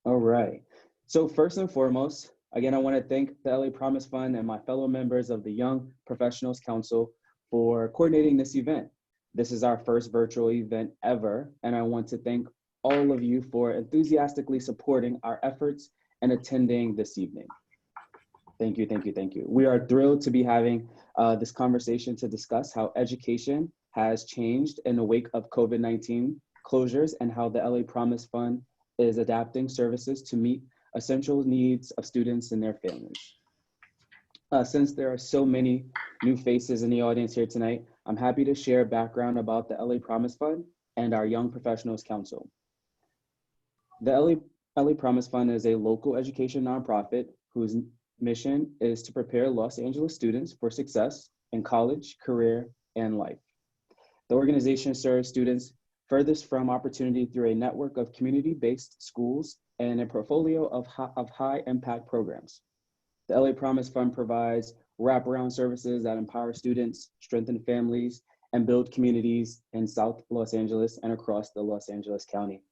All right. So first and foremost, again, I want to thank the LA Promise Fund and my fellow members of the Young Professionals Council for coordinating this event. This is our first virtual event ever, and I want to thank all of you for enthusiastically supporting our efforts and attending this evening. Thank you, thank you, thank you. We are thrilled to be having this conversation to discuss how education has changed in the wake of COVID-19 closures and how the LA Promise Fund is adapting services to meet essential needs of students and their families. Since there are so many new faces in the audience here tonight, I'm happy to share background about the LA Promise Fund and our Young Professionals Council. The LA Promise Fund is a local education nonprofit whose mission is to prepare Los Angeles students for success in college, career, and life. The organization serves students furthest from opportunity through a network of community-based schools and a portfolio of high-impact programs. The LA Promise Fund provides wraparound services that empower students, strengthen families, and build communities in South Los Angeles and across the Los Angeles County.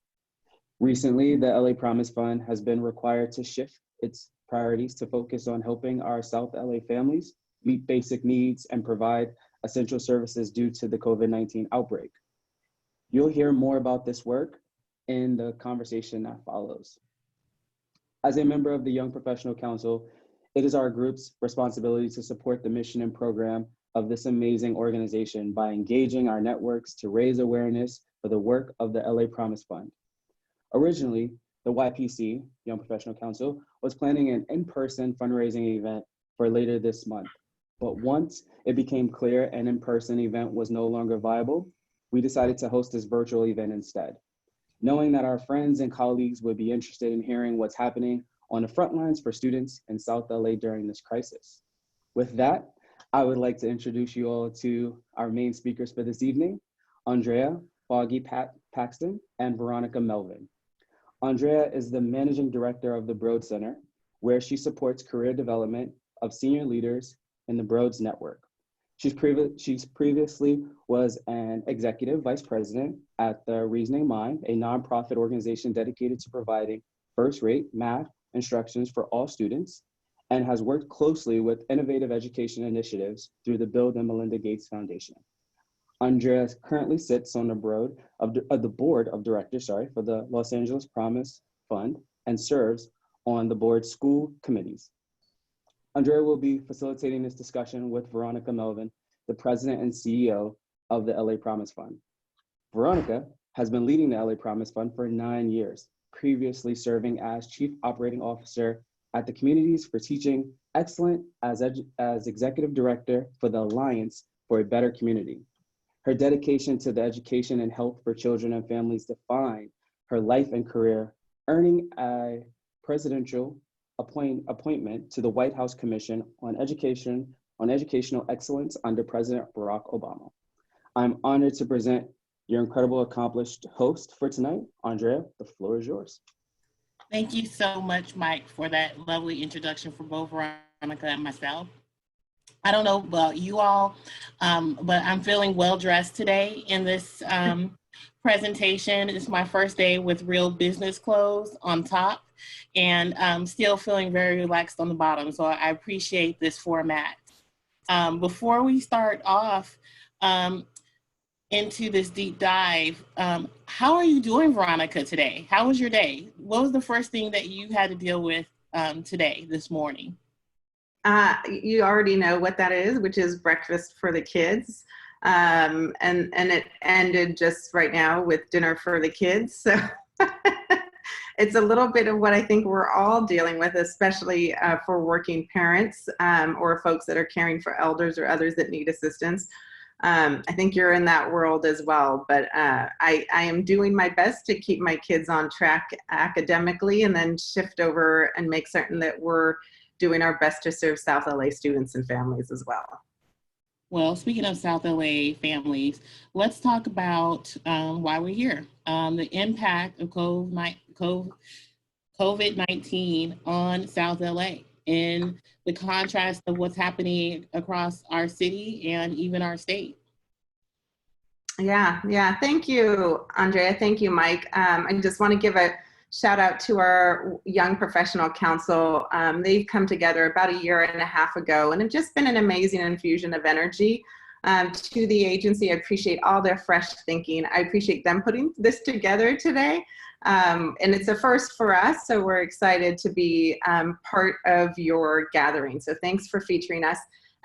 Recently, the LA Promise Fund has been required to shift its priorities to focus on helping our South LA families meet basic needs and provide essential services due to the COVID-19 outbreak. You'll hear more about this work in the conversation that follows. As a member of the Young Professional Council, it is our group's responsibility to support the mission and program of this amazing organization by engaging our networks to raise awareness for the work of the LA Promise Fund. Originally, the YPC, Young Professional Council, was planning an in-person fundraising event for later this month. But once it became clear an in-person event was no longer viable, we decided to host this virtual event instead, knowing that our friends and colleagues would be interested in hearing what's happening on the front lines for students in South LA during this crisis. With that, I would like to introduce you all to our main speakers for this evening, Andrea, Foggy-Paxton, and Veronica Melvin. Andrea is the managing director of the Broad Center, where she supports career development of senior leaders in the Broads network. She's previously was an executive vice president at the Reasoning Mind, a nonprofit organization dedicated to providing first-rate math instructions for all students, and has worked closely with innovative education initiatives through the Bill and Melinda Gates Foundation. Andrea currently sits on the board of directors for the Los Angeles Promise Fund and serves on the board's school committees. Andrea will be facilitating this discussion with Veronica Melvin, the president and CEO of the LA Promise Fund. Veronica has been leading the LA Promise Fund for 9 years, previously serving as chief operating officer at the Communities for Teaching Excellence as executive director for the Alliance for a Better Community. Her dedication to the education and health for children and families define her life and career, earning a presidential appointment to the White House Commission on Educational Excellence under President Barack Obama. I'm honored to present your incredible accomplished host for tonight. Andrea, the floor is yours. Thank you so much, Mike, for that lovely introduction for both Veronica and myself. I don't know about you all, but I'm feeling well dressed today in this presentation. It's my first day with real business clothes on top, and I'm still feeling very relaxed on the bottom, so I appreciate this format. Before we start off into this deep dive, how are you doing, Veronica, today? How was your day? What was the first thing that you had to deal with today, this morning? You already know what that is, which is breakfast for the kids. And it ended just right now with dinner for the kids. So it's a little bit of what I think we're all dealing with, especially for working parents or folks that are caring for elders or others that need assistance. I think you're in that world as well, but I am doing my best to keep my kids on track academically and then shift over and make certain that we're doing our best to serve South LA students and families as well. Well, speaking of South LA families, let's talk about why we're here. The impact of COVID-19 on South LA and the contrast of what's happening across our city and even our state. Yeah. Thank you, Andrea. Thank you, Mike. I just want to give a shout out to our Young Professional Council. They've come together about a year and a half ago, and it's just been an amazing infusion of energy to the agency. I appreciate all their fresh thinking. I appreciate them putting this together today. And it's a first for us, so we're excited to be part of your gathering. So thanks for featuring us.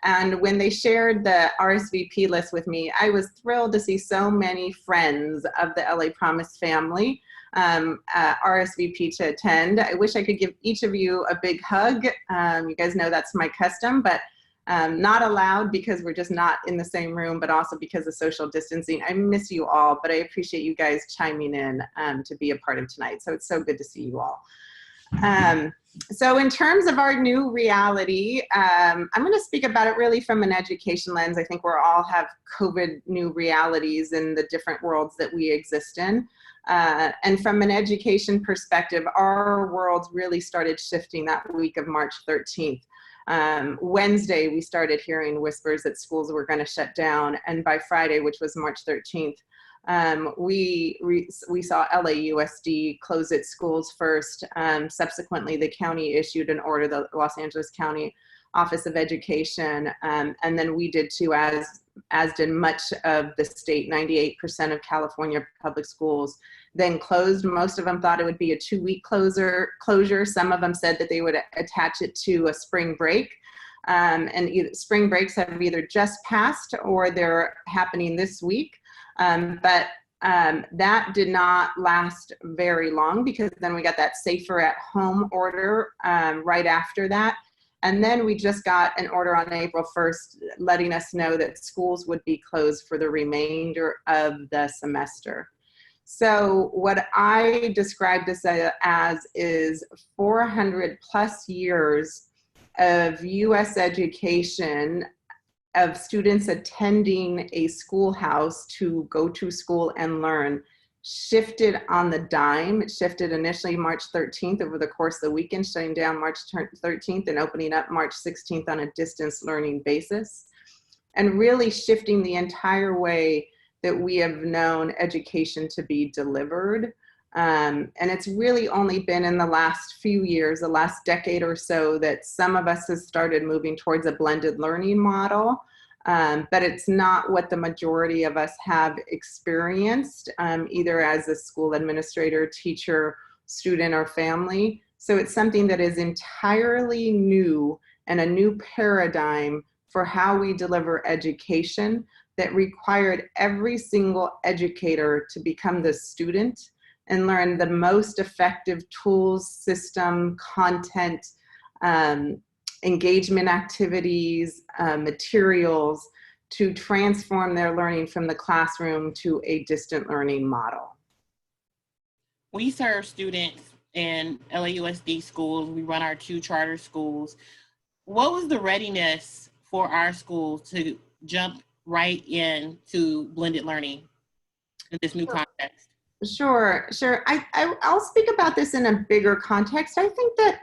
And when they shared the RSVP list with me, I was thrilled to see so many friends of the LA Promise family RSVP to attend. I wish I could give each of you a big hug. You guys know that's my custom, but not allowed because we're just not in the same room, but also because of social distancing. I miss you all, but I appreciate you guys chiming in to be a part of tonight. So it's so good to see you all. So in terms of our new reality, I'm going to speak about it really from an education lens. I think we all have COVID new realities in the different worlds that we exist in. And from an education perspective, our worlds really started shifting that week of March 13th. Wednesday, we started hearing whispers that schools were going to shut down. And by Friday, which was March 13th, we saw LAUSD close its schools first. Subsequently, the county issued an order, the Los Angeles County Office of Education, and then we did too, as did much of the state. 98% of California public schools then closed. Most of them thought it would be a 2-week closure. Some of them said that they would attach it to a spring break. And spring breaks have either just passed or they're happening this week. But that did not last very long, because then we got that safer at home order right after that. And then we just got an order on April 1st letting us know that schools would be closed for the remainder of the semester. So what I describe this as is 400 plus years of US education, of students attending a schoolhouse to go to school and learn, shifted on the dime. It shifted initially March 13th over the course of the weekend, shutting down March 13th and opening up March 16th on a distance learning basis, and really shifting the entire way that we have known education to be delivered. And it's really only been in the last few years, the last decade or so, that some of us have started moving towards a blended learning model. But it's not what the majority of us have experienced, either as a school administrator, teacher, student, or family. So it's something that is entirely new and a new paradigm for how we deliver education, that required every single educator to become the student and learn the most effective tools, system, content, engagement activities, materials to transform their learning from the classroom to a distant learning model. We serve students in LAUSD schools. We run our 2 charter schools. What was the readiness for our schools to jump right into blended learning in this new context? Sure. I'll speak about this in a bigger context. I think that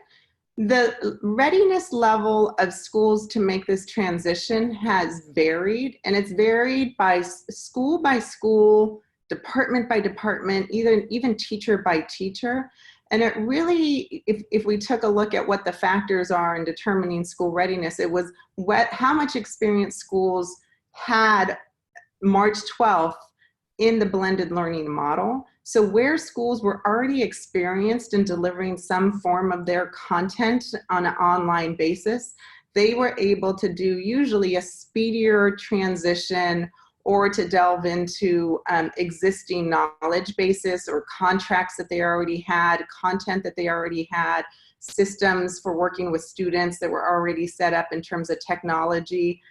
the readiness level of schools to make this transition has varied, and it's varied by school, department by department, even teacher by teacher. And it really, if we took a look at what the factors are in determining school readiness, it was how much experience schools had March 12th in the blended learning model. So where schools were already experienced in delivering some form of their content on an online basis, they were able to do usually a speedier transition, or to delve into existing knowledge bases or contracts that they already had, content that they already had, systems for working with students that were already set up in terms of technology.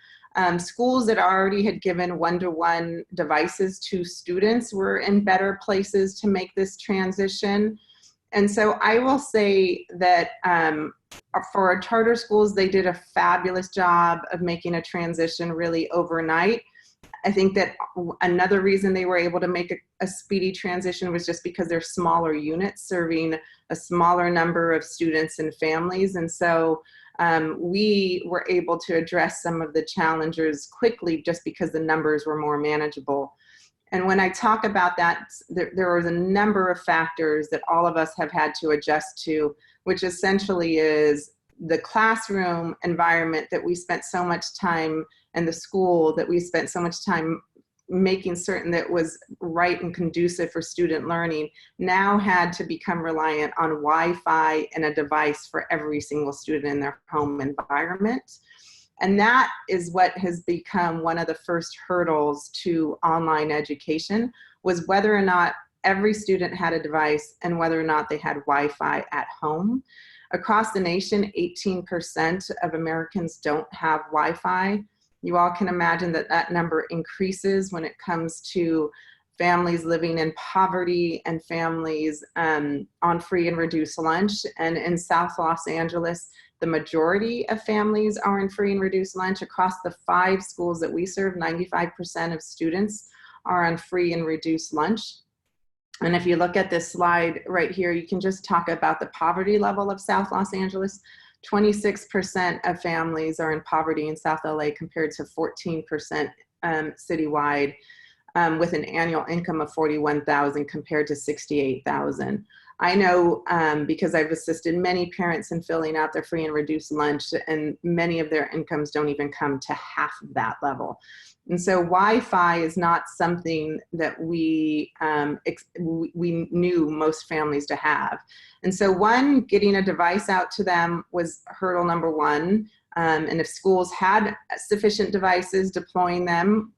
Schools that already had given one-to-one devices to students were in better places to make this transition. And so I will say that for our charter schools, they did a fabulous job of making a transition really overnight. I think that another reason they were able to make a speedy transition was just because they're smaller units serving a smaller number of students and families. And so we were able to address some of the challenges quickly just because the numbers were more manageable. And when I talk about that, there was a number of factors that all of us have had to adjust to, which essentially is the classroom environment that we spent so much time, and the school that we spent so much time making certain that was right and conducive for student learning, now had to become reliant on Wi-Fi and a device for every single student in their home environment. And that is what has become one of the first hurdles to online education, was whether or not every student had a device and whether or not they had Wi-Fi at home. Across the nation, 18% of Americans don't have Wi-Fi. You all can imagine that that number increases when it comes to families living in poverty and families on free and reduced lunch. And in South Los Angeles, the majority of families are in free and reduced lunch. Across the 5 schools that we serve, 95% of students are on free and reduced lunch. And if you look at this slide right here, you can just talk about the poverty level of South Los Angeles. 26% of families are in poverty in South LA compared to 14% citywide, with an annual income of $41,000 compared to $68,000. I know because I've assisted many parents in filling out their free and reduced lunch, and many of their incomes don't even come to half of that level. And so Wi-Fi is not something that we knew most families to have. And so getting a device out to them was hurdle number one. And if schools had sufficient devices, deploying them,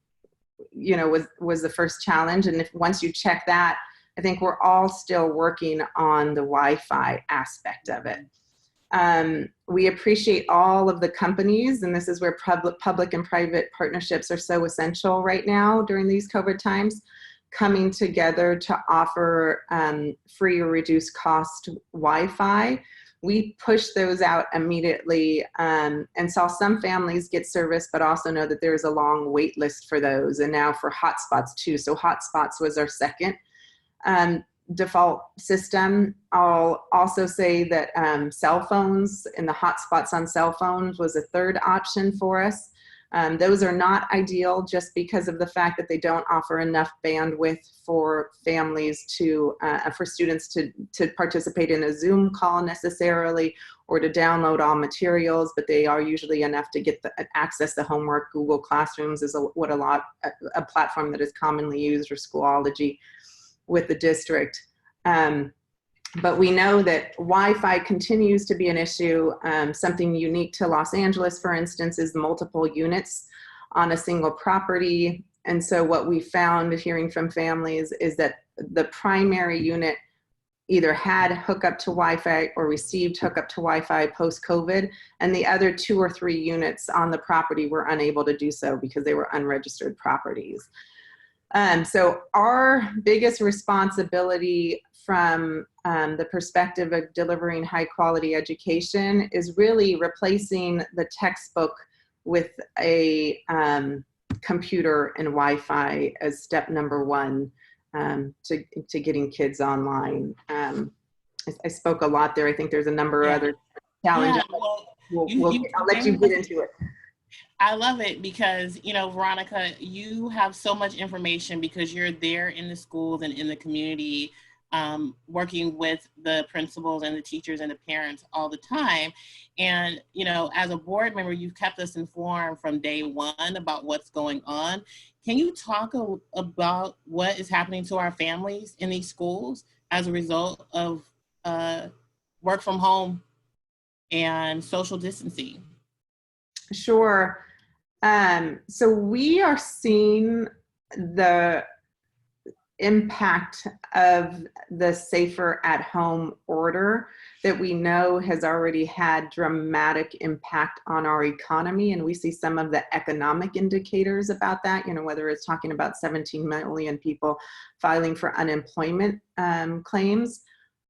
was the first challenge. And once you check that, I think we're all still working on the Wi-Fi aspect of it. We appreciate all of the companies, and this is where public and private partnerships are so essential right now during these COVID times, coming together to offer free or reduced cost Wi-Fi. We pushed those out immediately and saw some families get service, but also know that there's a long wait list for those, and now for hotspots too. So hotspots was our second default system. I'll also say that cell phones and the hotspots on cell phones was a third option for us. Those are not ideal just because of the fact that they don't offer enough bandwidth for families for students to participate in a Zoom call necessarily, or to download all materials, but they are usually enough to get access to homework. Google Classrooms is a platform that is commonly used, or Schoology with the district. But we know that Wi-Fi continues to be an issue. Something unique to Los Angeles, for instance, is multiple units on a single property. And so what we found hearing from families is that the primary unit either had hookup to Wi-Fi or received hookup to Wi-Fi post-COVID, and the other 2 or 3 units on the property were unable to do so because they were unregistered properties. So our biggest responsibility from the perspective of delivering high quality education is really replacing the textbook with a computer and Wi-Fi as step number 1 to getting kids online. I spoke a lot there. I think there's a number of other challenges. Yeah, well, I'll let you get into it. I love it because, Veronica, you have so much information because you're there in the schools and in the community, working with the principals and the teachers and the parents all the time. And, as a board member, you've kept us informed from day one about what's going on. Can you talk about what is happening to our families in these schools as a result of work from home and social distancing? Sure. So we are seeing the impact of the safer at home order that we know has already had dramatic impact on our economy. And we see some of the economic indicators about that, whether it's talking about 17 million people filing for unemployment claims.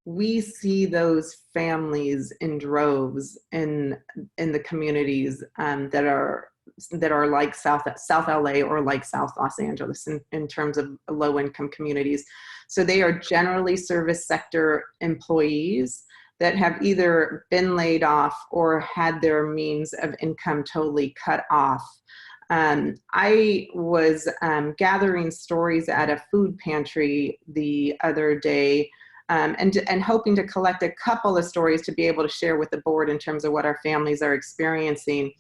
We see those families in droves in the communities that are like South LA or like South Los Angeles in terms of low income communities. So they are generally service sector employees that have either been laid off or had their means of income totally cut off. I was gathering stories at a food pantry the other day, and hoping to collect a couple of stories to be able to share with the board in terms of what our families are experiencing.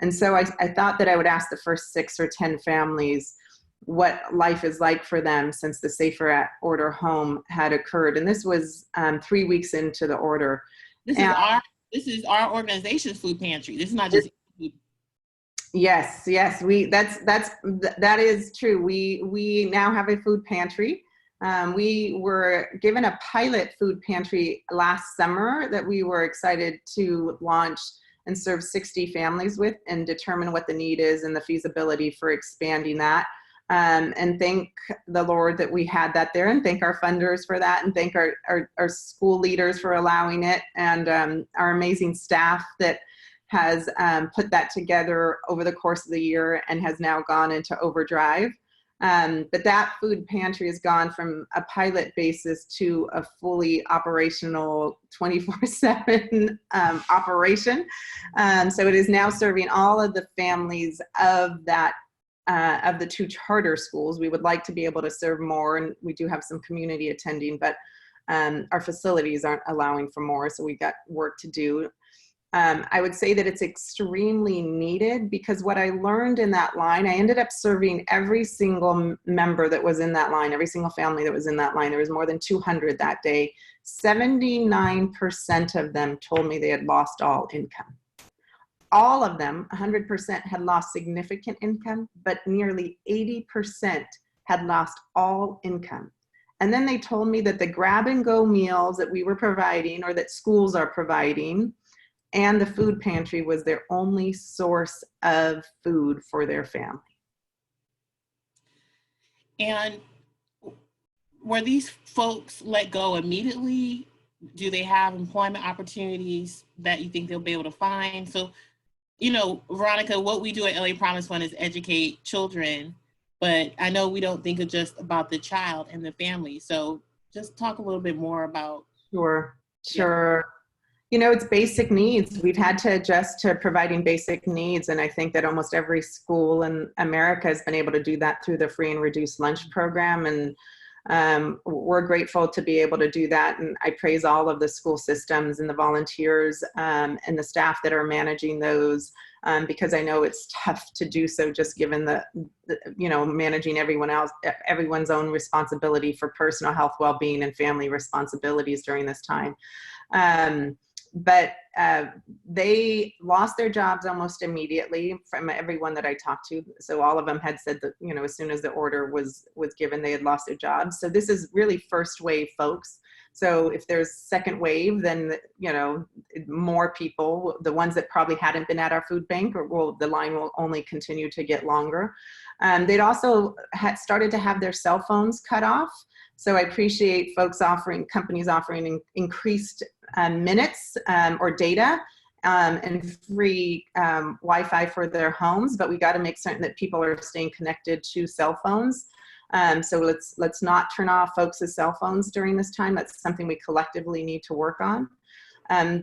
And so I thought that I would ask the first 6 or 10 families what life is like for them since the Safer at Order home had occurred. And this was 3 weeks into the order. This is our organization's food pantry. This is not just food. Yes, that is true. We now have a food pantry. We were given a pilot food pantry last summer that we were excited to launch and serve 60 families with, and determine what the need is and the feasibility for expanding that. And thank the Lord that we had that there, and thank our funders for that, and thank our school leaders for allowing it, and our amazing staff that has put that together over the course of the year and has now gone into overdrive. But that food pantry has gone from a pilot basis to a fully operational 24/7 operation. So it is now serving all of the families of that of the 2 charter schools. We would like to be able to serve more, and we do have some community attending, but our facilities aren't allowing for more, so we got work to do. I would say that it's extremely needed, because what I learned in that line, I ended up serving every single member that was in that line, every single family that was in that line. There was more than 200 that day. 79% of them told me they had lost all income. All of them, 100%, had lost significant income, but nearly 80% had lost all income. And then they told me that the grab and go meals that we were providing, or that schools are providing, and the food pantry was their only source of food for their family. And were these folks let go immediately? Do they have employment opportunities that you think they'll be able to find? So, you know, Veronica, what we do at LA Promise Fund is educate children, but I know we don't think of just about the child and the family. So just talk a little bit more about. Sure. Yeah. You know, it's basic needs. We've had to adjust to providing basic needs. And I think that almost every school in America has been able to do that through the free and reduced lunch program. And we're grateful to be able to do that. And I praise all of the school systems and the volunteers and the staff that are managing those, because I know it's tough to do so, just given the you know, managing everyone's own responsibility for personal health, well-being, and family responsibilities during this time. But they lost their jobs almost immediately from everyone that I talked to. So all of them had said that, you know, as soon as the order was given, they had lost their jobs. So this is really first wave folks. So if there's second wave, then, you know, more people, the ones that probably hadn't been at our food bank, the line will only continue to get longer. They'd also had started to have their cell phones cut off. So I appreciate companies offering increased minutes or data and free Wi-Fi for their homes, but we got to make certain that people are staying connected to cell phones. So let's not turn off folks' cell phones during this time. That's something we collectively need to work on.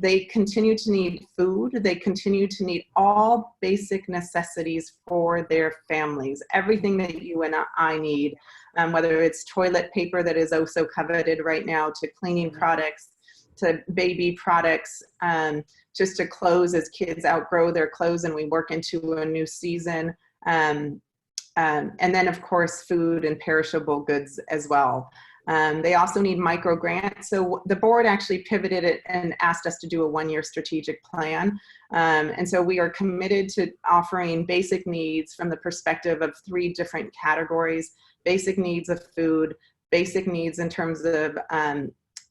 They continue to need food. They continue to need all basic necessities for their families, everything that you and I need, whether it's toilet paper that is oh so coveted right now, to cleaning products, to baby products, just to clothes as kids outgrow their clothes and we work into a new season. And then, of course, food and perishable goods as well. They also need micro grants. So the board actually pivoted it and asked us to do a 1-year strategic plan. And so we are committed to offering basic needs from the perspective of 3 different categories: basic needs of food, basic needs in terms of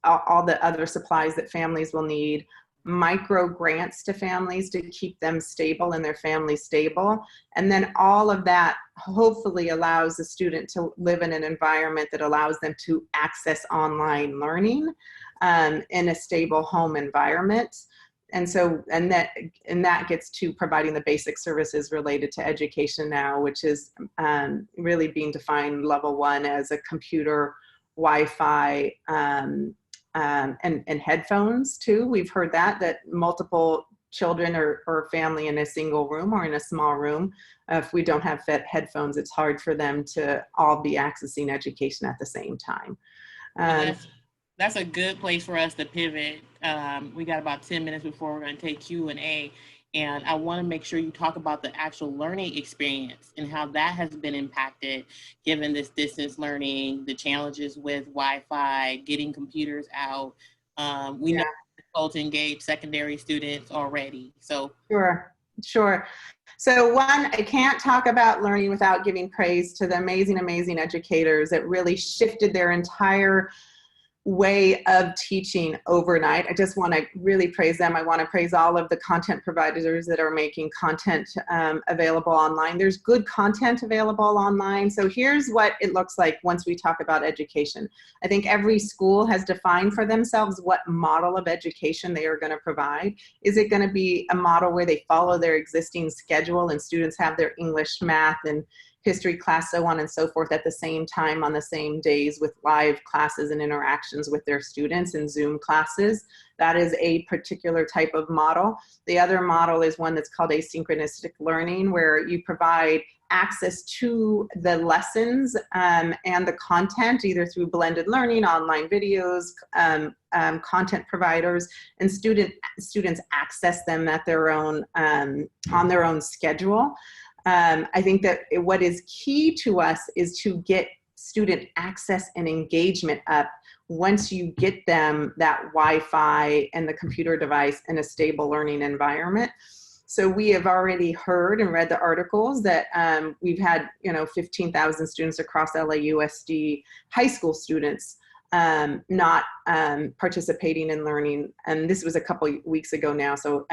all the other supplies that families will need, micro grants to families to keep them stable and their family stable. And then all of that hopefully allows the student to live in an environment that allows them to access online learning in a stable home environment. And so, and that gets to providing the basic services related to education now, which is really being defined level 1 as a computer, Wi-Fi, and headphones too. We've heard that multiple children or family in a single room or in a small room. If we don't have headphones, it's hard for them to all be accessing education at the same time. That's a good place for us to pivot. We got about 10 minutes before we're going to take Q&A. And I want to make sure you talk about the actual learning experience and how that has been impacted given this distance learning, the challenges with Wi-Fi, getting computers out. We know it's difficult to engage secondary students already. So Sure. So one, I can't talk about learning without giving praise to the amazing educators that really shifted their entire way of teaching overnight. I just want to really praise them. I want to praise all of the content providers that are making content available online. There's good content available online. So here's what it looks like once we talk about education. I think every school has defined for themselves what model of education they are going to provide. Is it going to be a model where they follow their existing schedule and students have their English, math, and history class, so on and so forth at the same time on the same days with live classes and interactions with their students in Zoom classes? That is a particular type of model. The other model is one that's called asynchronistic learning, where you provide access to the lessons and the content either through blended learning, online videos, content providers, and students access them at their own on their own schedule. I think that what is key to us is to get student access and engagement up once you get them that Wi-Fi and the computer device in a stable learning environment. So we have already heard and read the articles that we've had, 15,000 students across LAUSD, high school students, not participating in learning. And this was a couple weeks ago now, so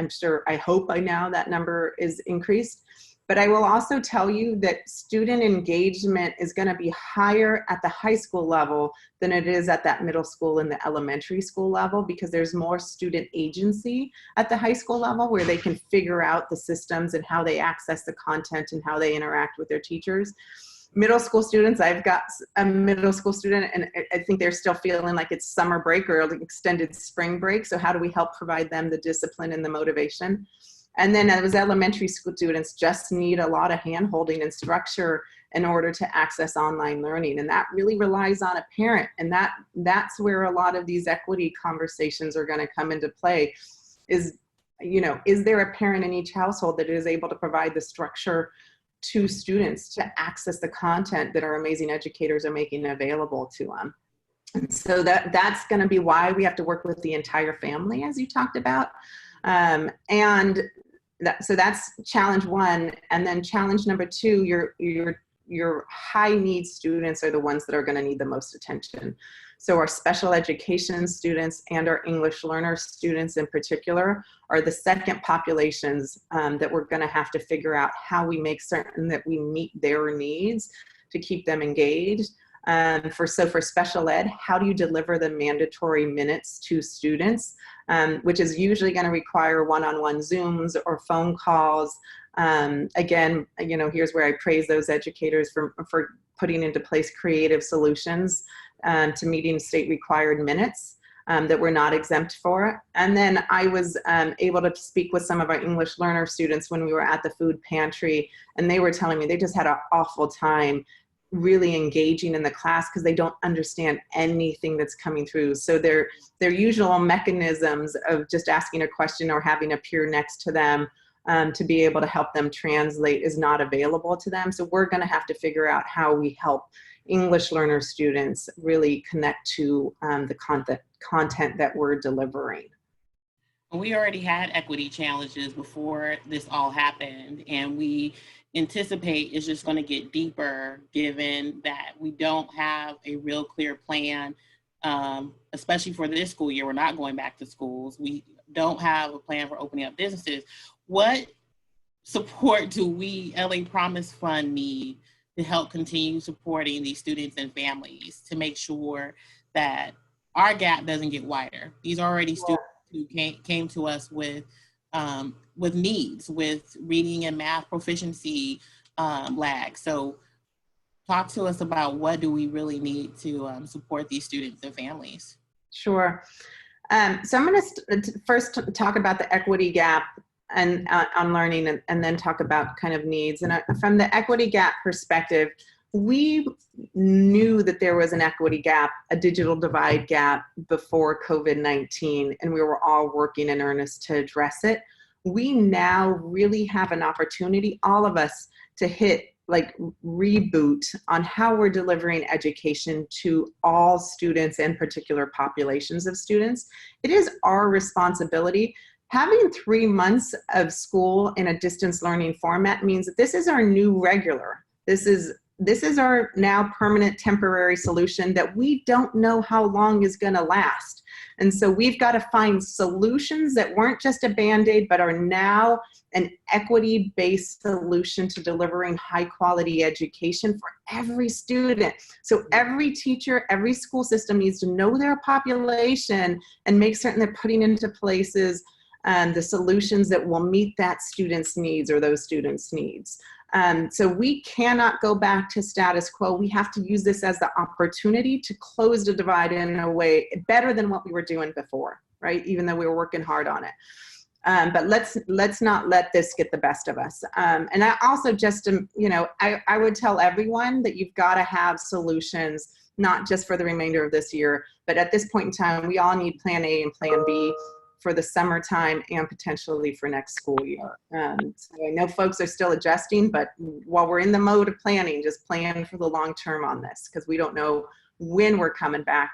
I hope by now that number is increased. But I will also tell you that student engagement is going to be higher at the high school level than it is at that middle school and the elementary school level, because there's more student agency at the high school level where they can figure out the systems and how they access the content and how they interact with their teachers. Middle school students, I've got a middle school student and I think they're still feeling like it's summer break or extended spring break. So how do we help provide them the discipline and the motivation? And then those elementary school students just need a lot of hand-holding and structure in order to access online learning. And that really relies on a parent. And that's where a lot of these equity conversations are going to come into play is, is there a parent in each household that is able to provide the structure to students to access the content that our amazing educators are making available to them? And so that's going to be why we have to work with the entire family, as you talked about. So that's challenge one. And then challenge number two, your high need students are the ones that are going to need the most attention. So our special education students and our English learner students in particular are the second populations that we're going to have to figure out how we make certain that we meet their needs to keep them engaged. For special ed, how do you deliver the mandatory minutes to students, which is usually going to require one-on-one Zooms or phone calls. Again, here's where I praise those educators for putting into place creative solutions to meeting state required minutes that we're not exempt for. And then I was able to speak with some of our English learner students when we were at the food pantry, and they were telling me they just had an awful time really engaging in the class because they don't understand anything that's coming through. So their usual mechanisms of just asking a question or having a peer next to them to be able to help them translate is not available to them. So we're going to have to figure out how we help English learner students really connect to the content that we're delivering. We already had equity challenges before this all happened, and we anticipate it's just going to get deeper given that we don't have a real clear plan, especially for this school year. We're not going back to schools. We don't have a plan for opening up businesses. What support do we, LA Promise Fund, need to help continue supporting these students and families to make sure that our gap doesn't get wider? These are already students who came to us with needs, with reading and math proficiency lag. So talk to us about what do we really need to support these students and families. Sure. So I'm going to first talk about the equity gap on learning, and then talk about kind of needs. And from the equity gap perspective, we knew that there was an equity gap, a digital divide gap before COVID-19, and we were all working in earnest to address it. We now really have an opportunity, all of us, to hit like reboot on how we're delivering education to all students and particular populations of students. It is our responsibility. Having 3 months of school in a distance learning format means that this is our new regular. This is our now permanent temporary solution that we don't know how long is going to last. And so we've got to find solutions that weren't just a Band-Aid, but are now an equity-based solution to delivering high-quality education for every student. So every teacher, every school system needs to know their population and make certain they're putting into places the solutions that will meet that student's needs or those students' needs. So we cannot go back to status quo. We have to use this as the opportunity to close the divide in a way better than what we were doing before, right? Even though we were working hard on it. But let's not let this get the best of us. And I also just, I would tell everyone that you've got to have solutions, not just for the remainder of this year, but at this point in time, we all need plan A and plan B for the summertime and potentially for next school year. So I know folks are still adjusting, but while we're in the mode of planning, just plan for the long term on this, because we don't know when we're coming back.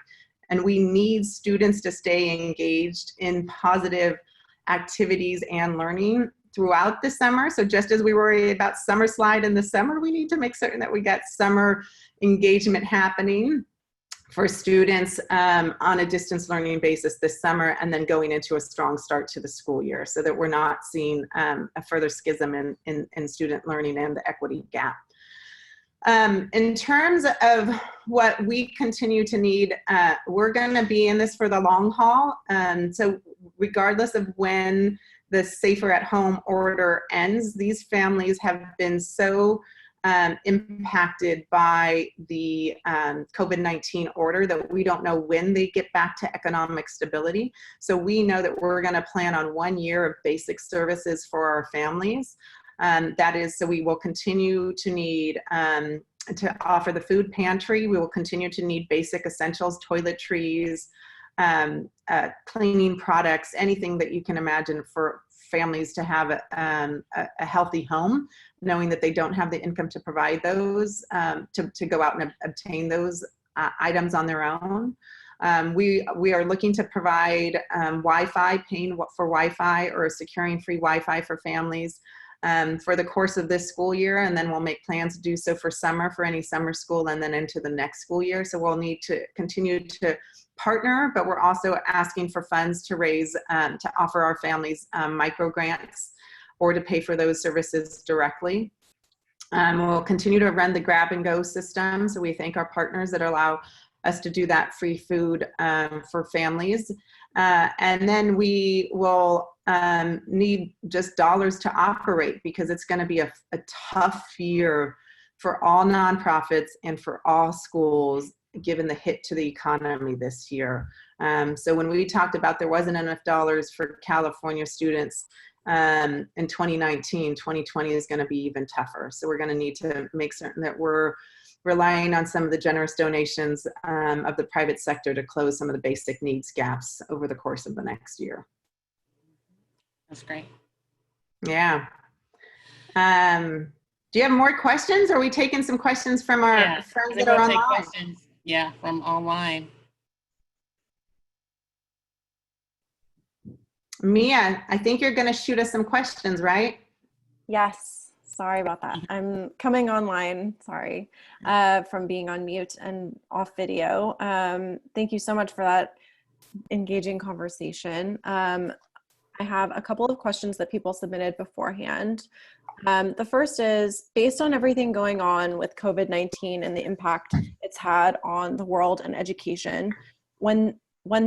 And we need students to stay engaged in positive activities and learning throughout the summer. So just as we worry about summer slide in the summer, we need to make certain that we got summer engagement happening for students on a distance learning basis this summer, and then going into a strong start to the school year, so that we're not seeing a further schism in student learning and the equity gap. In terms of what we continue to need, we're going to be in this for the long haul. So regardless of when the Safer at Home order ends, these families have been so impacted by the COVID-19 order that we don't know when they get back to economic stability. So we know that we're going to plan on 1 year of basic services for our families. That is, so we will continue to need to offer the food pantry. We will continue to need basic essentials, toiletries, cleaning products, anything that you can imagine for families to have a healthy home, knowing that they don't have the income to provide those, to go out and obtain those items on their own. We are looking to provide Wi-Fi, paying for Wi-Fi or securing free Wi-Fi for families for the course of this school year, and then we'll make plans to do so for summer, for any summer school, and then into the next school year. So we'll need to continue to partner, but we're also asking for funds to raise, to offer our families micro grants or to pay for those services directly. We'll continue to run the grab and go system. So we thank our partners that allow us to do that free food for families. And then we will need just dollars to operate, because it's going to be a tough year for all nonprofits and for all schools, given the hit to the economy this year. So when we talked about there wasn't enough dollars for California students in 2019, 2020 is going to be even tougher. So we're going to need to make certain that we're relying on some of the generous donations of the private sector to close some of the basic needs gaps over the course of the next year. That's great. Yeah. Do you have more questions? Or are we taking some questions from our friends that are online? Questions, yeah, from online. Mia, I think you're going to shoot us some questions, right? Yes. Sorry about that. I'm coming online, sorry, from being on mute and off video. Thank you so much for that engaging conversation. I have a couple of questions that people submitted beforehand. The first is, based on everything going on with COVID-19 and the impact it's had on the world and education, when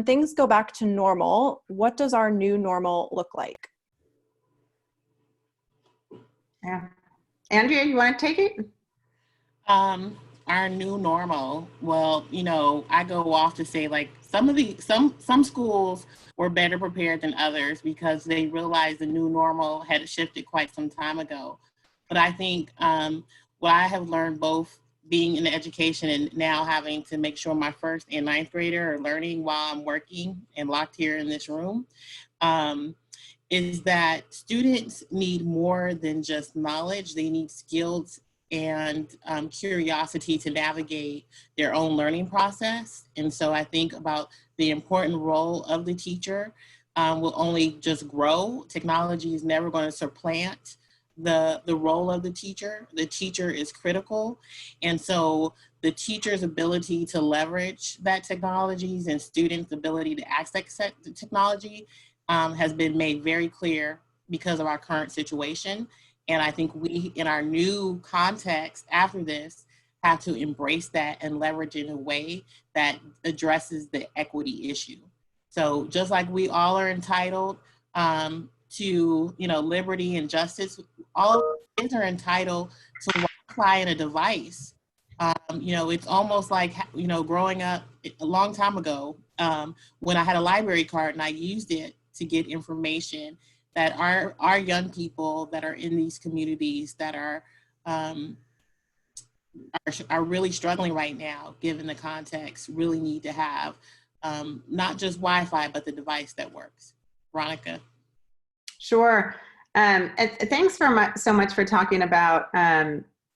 things go back to normal, what does our new normal look like? Yeah. Andrea, you want to take it? Our new normal, well, you know, I go off to say, like, some schools were better prepared than others because they realized the new normal had shifted quite some time ago. But I think what I have learned, both being in education and now having to make sure my first and ninth grader are learning while I'm working and locked here in this room, is that students need more than just knowledge. They need skills and curiosity to navigate their own learning process. And so I think about the important role of the teacher will only just grow. Technology is never going to supplant the role of the teacher. The teacher is critical. And so the teacher's ability to leverage that technologies and students' ability to access the technology has been made very clear because of our current situation. And I think we, in our new context after this, have to embrace that and leverage in a way that addresses the equity issue. So just like we all are entitled to, liberty and justice, all kids are entitled to Wi-Fi and a device. It's almost like, growing up a long time ago, when I had a library card and I used it to get information, that our young people that are in these communities that are really struggling right now, given the context, really need to have not just Wi-Fi, but the device that works. Veronica. Sure. And thanks so much for talking about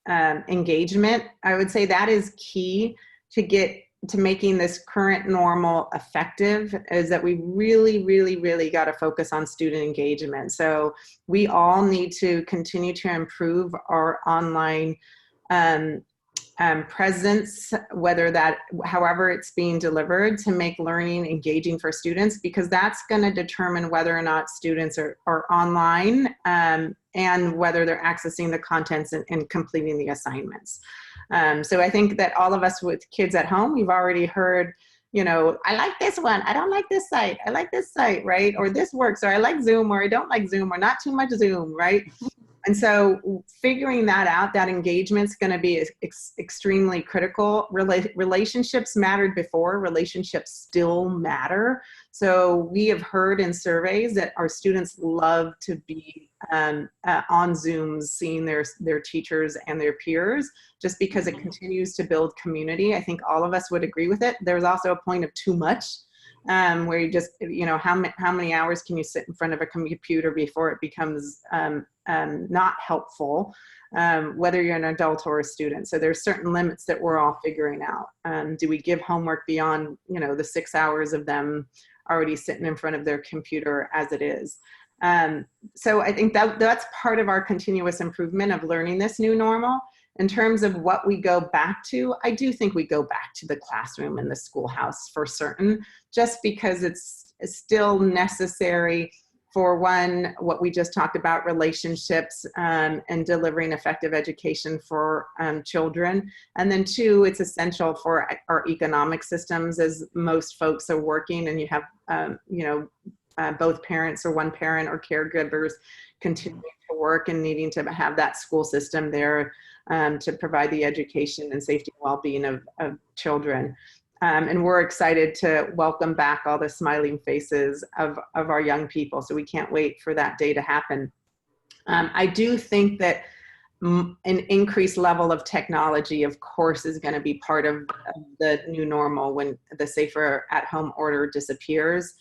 engagement. I would say that is key to making this current normal effective, is that we really, really, really got to focus on student engagement. So we all need to continue to improve our online presence, however it's being delivered, to make learning engaging for students, because that's going to determine whether or not students are online and whether they're accessing the contents and completing the assignments. So I think that all of us with kids at home, we've already heard, I like this one, I don't like this site, I like this site, right? Or this works, or I like Zoom, or I don't like Zoom, or not too much Zoom, right? And so figuring that out, that engagement's going to be extremely critical. Relationships mattered before, relationships still matter. So we have heard in surveys that our students love to be on Zooms, seeing their teachers and their peers, just because it continues to build community. I think all of us would agree with it. There's also a point of too much, where you just, how many hours can you sit in front of a computer before it becomes not helpful, whether you're an adult or a student. So there's certain limits that we're all figuring out. Do we give homework beyond, the 6 hours of them already sitting in front of their computer as it is? So I think that's part of our continuous improvement of learning this new normal. In terms of what we go back to, I do think we go back to the classroom and the schoolhouse for certain, just because it's still necessary for, one, what we just talked about, relationships and delivering effective education for children. And then two, it's essential for our economic systems, as most folks are working and you have, both parents or one parent or caregivers continuing to work and needing to have that school system there to provide the education and safety and well-being of children. And we're excited to welcome back all the smiling faces of our young people. So we can't wait for that day to happen. I do think that an increased level of technology, of course, is going to be part of the new normal when the safer at home order disappears.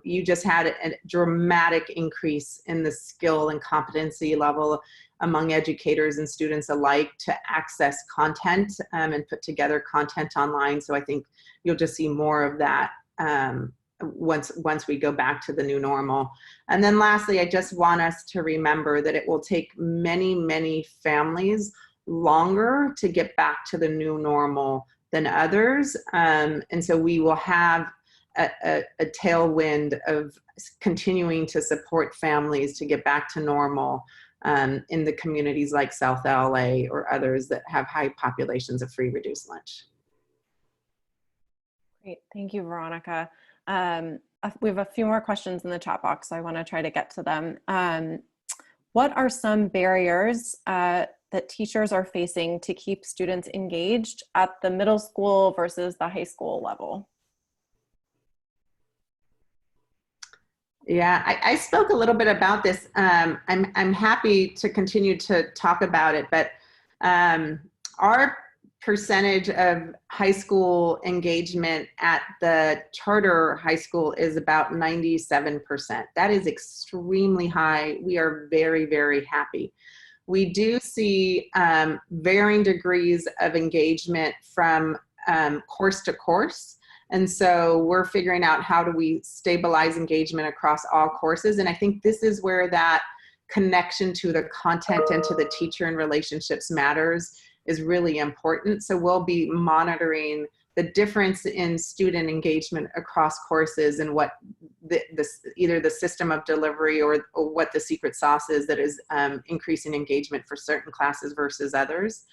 You just had a dramatic increase in the skill and competency level among educators and students alike to access content and put together content online. So I think you'll just see more of that once we go back to the new normal. And then lastly, I just want us to remember that it will take many, many families longer to get back to the new normal than others. And so we will have a tailwind of continuing to support families to get back to normal in the communities like South LA or others that have high populations of free reduced lunch. Great, thank you, Veronica. We have a few more questions in the chat box, so I want to try to get to them. What are some barriers that teachers are facing to keep students engaged at the middle school versus the high school level? Yeah, I spoke a little bit about this. I'm happy to continue to talk about it, but our percentage of high school engagement at the charter high school is about 97%. That is extremely high. We are very, very happy. We do see varying degrees of engagement from course to course. And so we're figuring out how do we stabilize engagement across all courses. And I think this is where that connection to the content and to the teacher and relationships matters is really important. So we'll be monitoring the difference in student engagement across courses and what either the system of delivery or what the secret sauce is that is increasing engagement for certain classes versus others.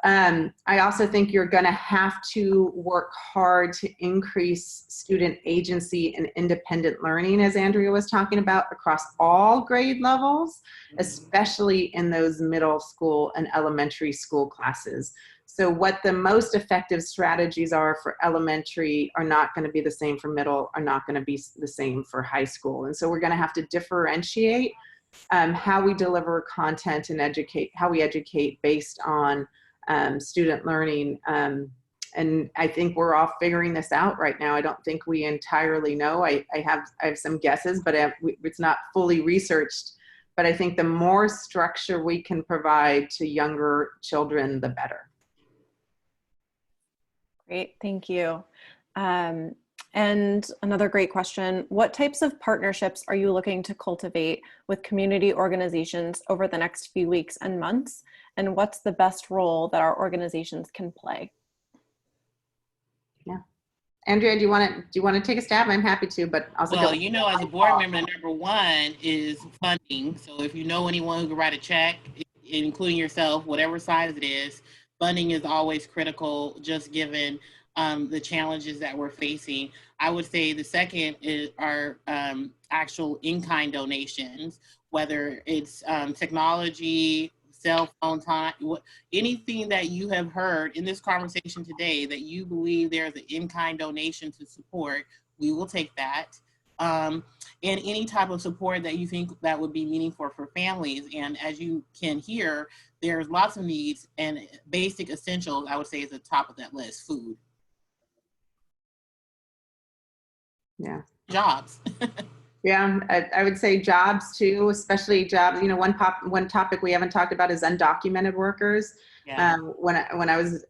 I also think you're going to have to work hard to increase student agency and independent learning, as Andrea was talking about, across all grade levels, especially in those middle school and elementary school classes. So what the most effective strategies are for elementary are not going to be the same for middle, are not going to be the same for high school. And so we're going to have to differentiate how we deliver content and how we educate based on student learning. And I think we're all figuring this out right now. I don't think we entirely know. I have some guesses, but it's not fully researched. But I think the more structure we can provide to younger children, the better. Great, thank you. And another great question, what types of partnerships are you looking to cultivate with community organizations over the next few weeks and months? And what's the best role that our organizations can play? Yeah. Andrea, do you want to take a stab? I'm happy to, but also well, you know, as a board member, number one is funding. So if you know anyone who can write a check, including yourself, whatever size it is, funding is always critical, just given the challenges that we're facing. I would say the second is our actual in-kind donations, whether it's technology, cell phone time, anything that you have heard in this conversation today that you believe there's an in-kind donation to support, we will take that. And any type of support that you think that would be meaningful for families. And as you can hear, there's lots of needs, and basic essentials, I would say, is the top of that list: food. Yeah. Jobs. Yeah, I would say jobs too, especially jobs. You know, one topic we haven't talked about is undocumented workers. Yeah. When I was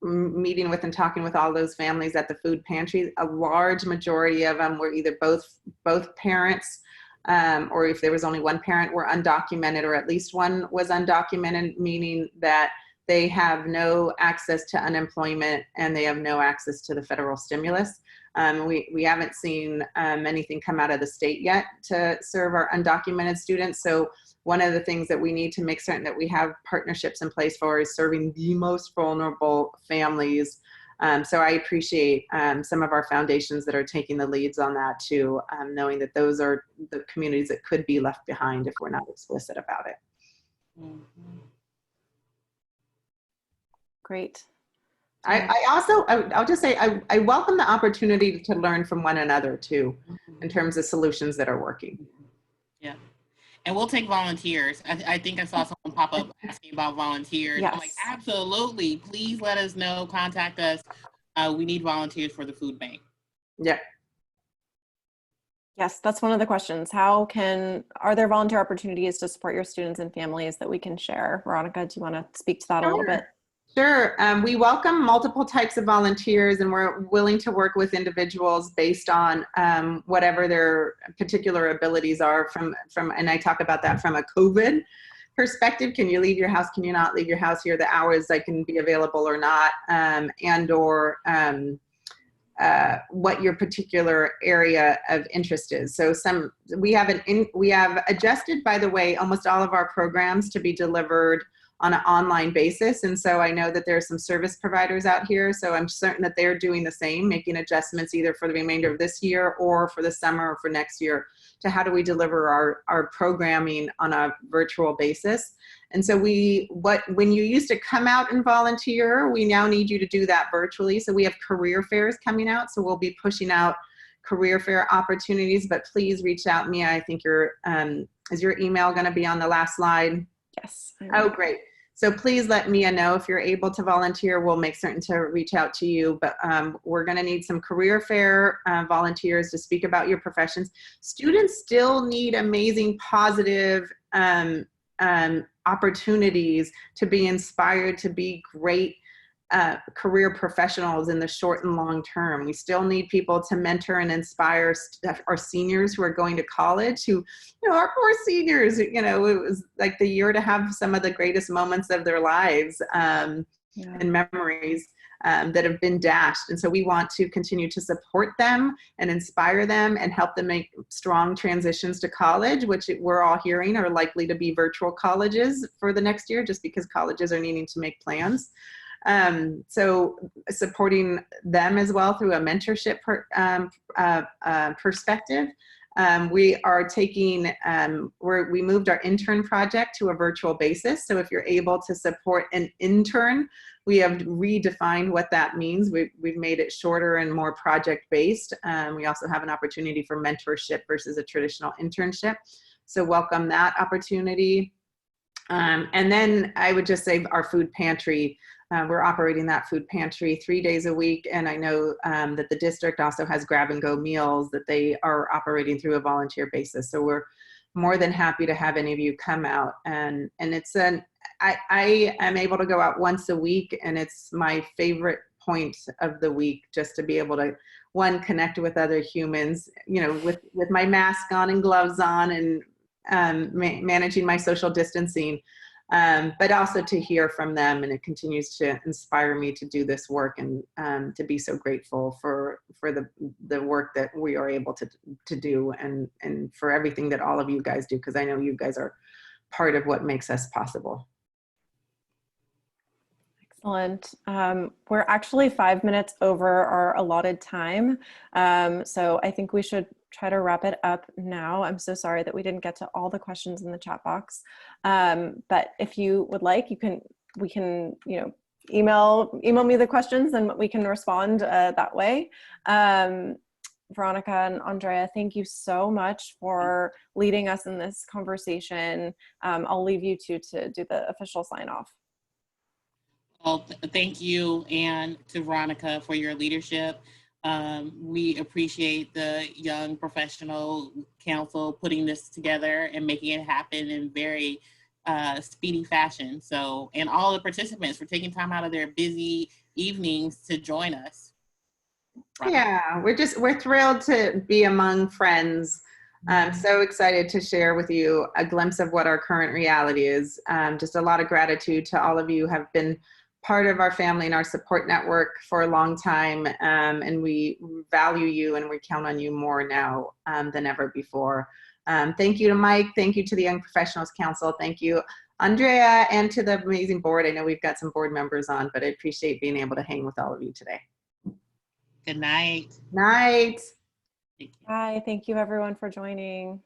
meeting with and talking with all those families at the food pantry, a large majority of them were either both parents, or if there was only one parent, were undocumented, or at least one was undocumented, meaning that they have no access to unemployment and they have no access to the federal stimulus. We haven't seen anything come out of the state yet to serve our undocumented students. So one of the things that we need to make certain that we have partnerships in place for is serving the most vulnerable families. So I appreciate some of our foundations that are taking the leads on that too, knowing that those are the communities that could be left behind if we're not explicit about it. Mm-hmm. Great. I'll just say, I welcome the opportunity to learn from one another too, in terms of solutions that are working. Yeah. And we'll take volunteers. I think I saw someone pop up asking about volunteers. Yes. I'm like, absolutely. Please let us know. Contact us. We need volunteers for the food bank. Yeah. Yes, that's one of the questions. Are there volunteer opportunities to support your students and families that we can share? Veronica, do you want to speak to that a little bit? Sure. We welcome multiple types of volunteers, and we're willing to work with individuals based on whatever their particular abilities are and I talk about that from a COVID perspective. Can you leave your house? Can you not leave your house? Here are the hours I can be available or not, what your particular area of interest is. So we have adjusted, by the way, almost all of our programs to be delivered on an online basis. And so I know that there are some service providers out here. So I'm certain that they're doing the same, making adjustments either for the remainder of this year or for the summer or for next year to how do we deliver our programming on a virtual basis. And so when you used to come out and volunteer, we now need you to do that virtually. So we have career fairs coming out. So we'll be pushing out career fair opportunities, but please reach out to me. I think is your email going to be on the last slide? Yes. Oh, great. So please let Mia know if you're able to volunteer. We'll make certain to reach out to you, but we're going to need some career fair volunteers to speak about your professions. Students still need amazing, positive opportunities to be inspired, to be great career professionals in the short and long term. We still need people to mentor and inspire our seniors who are going to college, who, our poor seniors, it was like the year to have some of the greatest moments of their lives and memories that have been dashed. And so we want to continue to support them and inspire them and help them make strong transitions to college, which we're all hearing are likely to be virtual colleges for the next year, just because colleges are needing to make plans. So supporting them as well through a mentorship perspective. We are taking, we moved our intern project to a virtual basis. So if you're able to support an intern, we have redefined what that means. We've made it shorter and more project-based. We also have an opportunity for mentorship versus a traditional internship. So welcome that opportunity. And then I would just say our food pantry. We're operating that food pantry 3 days a week, and I know that the district also has grab-and-go meals that they are operating through a volunteer basis. So we're more than happy to have any of you come out. And it's I am able to go out once a week, and it's my favorite point of the week, just to be able to, one, connect with other humans, with my mask on and gloves on, and managing my social distancing. But also to hear from them, and it continues to inspire me to do this work, and to be so grateful for the work that we are able to do, and for everything that all of you guys do, because I know you guys are part of what makes us possible. Excellent. We're actually 5 minutes over our allotted time. So I think we should try to wrap it up now. I'm so sorry that we didn't get to all the questions in the chat box. But if you would like, we can, email me the questions, and we can respond that way. Veronica and Andrea, thank you so much for leading us in this conversation. I'll leave you two to do the official sign off. Well, thank you, and to Veronica, for your leadership. We appreciate the Young Professional Council putting this together and making it happen in very speedy fashion. So, and all the participants for taking time out of their busy evenings to join us. Yeah, we're thrilled to be among friends. I'm so excited to share with you a glimpse of what our current reality is. Just a lot of gratitude to all of you who have been part of our family and our support network for a long time, and we value you, and we count on you more now than ever before. Thank you to Mike. Thank you to the Young Professionals Council. Thank you, Andrea, and to the amazing board. I know we've got some board members on, but I appreciate being able to hang with all of you today. Good night. Night. Bye. Thank you everyone for joining.